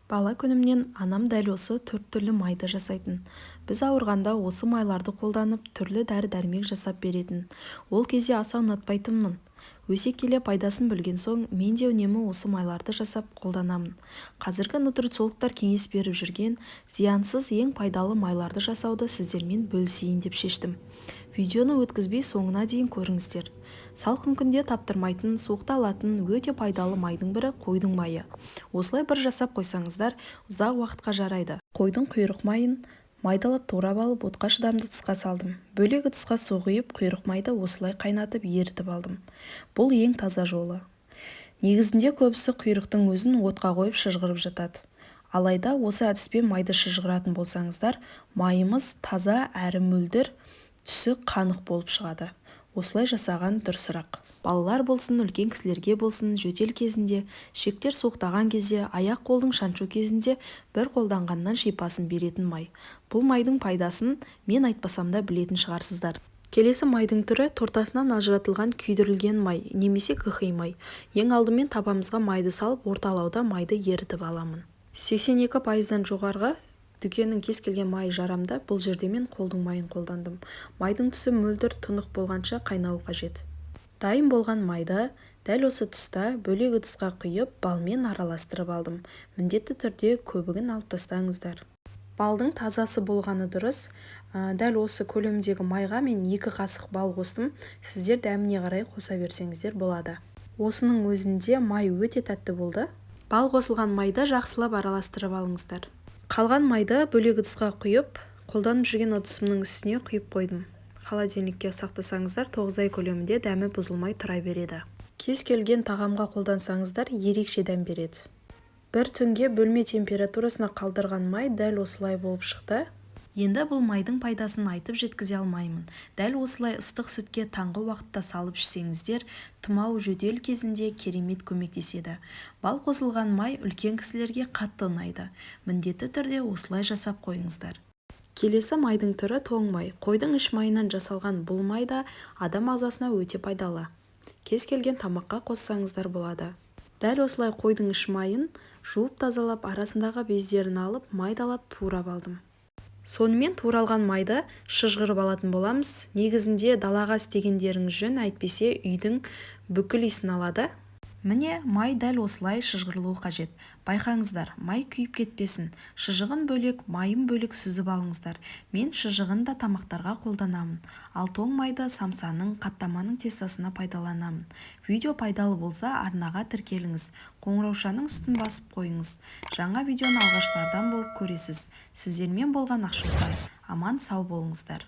Бала күнімнен анам дәл осы 4 түрлі майды жасайтын. Біз ауырғанда осы майларды қолданып түрлі дәрі-дәрмек жасап беретін. Ол кезде аса ұнатпайтынмын. Өсе келе пайдасын білген соң мен де үнемі осы майларды жасап қолданамын. Қазіргі нутрициологтар кеңес беріп жүрген зиянсыз ең пайдалы майларды жасауды сіздермен бөлісейін деп шештім. Видеоны өткізбей соңына дейін көріңіздер. Салқын күнде таптырмайтын, суықта алатын өте пайдалы майдың бірі қойдың майы. Осылай бір жасап қойсаңыздар, ұзақ уақытқа жарайды. Қойдың құйрық майын майдалап турап алып, отқа шыдамды тысқа салдым. Бөлек ыдысқа су құйып, құйрық майды осылай қайнатып ерітіп алдым. Бұл ең таза жолы. Негізінде көбісі құйрықтың өзін отқа қойып шыжғырып жатады. Алайда осы әдіспен майды шыжғыратын болсаңыздар, майымыз таза әрі мөлдір, түсі қанық болып шығады. Осылай жасаған дұрысырақ. Балалар болсын, үлкен кісілерге болсын, жөтел кезінде, шектер суықтаған кезде, аяқ-қолдың шаншу кезінде бір қолданғаннан шипасын беретін май. Бұл майдың пайдасын мен айтпасам да білетін шығарсыздар. Келесі майдың түрі тортасынан ажыратылған күйдірілген май, немесе кахи май. Ең алдымен табамызға майды салып, орталауда майды ерітіп аламын. 82%-дан жоғарғы дүкеннің кез келген майы жарамды, бұл жерде мен қолдың майын қолдандым. Майдың түсі мөлдір тұнық болғанша қайнауы қажет. Дайын болған майды дәл осы тұста бөлек ыдысқа құйып, балмен араластырып алдым. Міндетті түрде көбігін алып тастаңыздар. Балдың тазасы болғаны дұрыс. Дәл осы көлемдегі майға мен 2 қасық бал қостым. Сіздер дәміне қарай қоса берсеңіздер болады. Осының өзінде май өте тәтті болды. Бал қосылған майды жақсылап араластырып алыңыздар. Қалған майды бөлек ыдысқа құйып, қолданып жүрген ыдысымның үстіне құйып қойдым. Холодильникке сақтасаңыздар 9 ай көлемінде дәмі бұзылмай тұра береді. Кез келген тағамға қолдансаңыздар ерекше дәм береді. Бір түнге бөлме температурасына қалдырған май дәл осылай болып шықты. Енді бұл майдың пайдасын айтып жеткізе алмаймын. Дәл осылай ыстық сүтке таңғы уақытта салып ішсеңіздер, тұмау, жөтел кезінде керемет көмектеседі. Бал қосылған май үлкен кісілерге қатты ұнайды. Міндетті түрде осылай жасап қойыңыздар. Келесі майдың түрі тоң май. Қойдың іш майынан жасалған бұл майда адам ағзасына өте пайдалы. Кез келген тамаққа қоссаңыздар болады. Дәл осылай қойдың іш майын жуып тазалап, арасындағы бездерін алып, майдалап турап алдым. Сонымен туралған майды шыжғырып алатын боламыз. Негізінде далаға істегендеріңіз жөн, әйтпесе үйдің бүкіл иісін алады. Міне, май дәл осылай шыжғырылуы қажет. Байқаңыздар, май күйіп кетпесін. Шыжығын бөлек, майын бөлек сүзіп алыңыздар. Мен шыжығын да тамақтарға қолданамын. Ал тоң майды самсаның, қаттаманың тестасына пайдаланамын. Видео пайдалы болса, арнаға тіркеліңіз. Қоңыраушаның үстін басып қойыңыз. Жаңа видеоны алғашқылардан болып көресіз. Сіздермен болған Ақшолпан. Аман сау болыңыздар.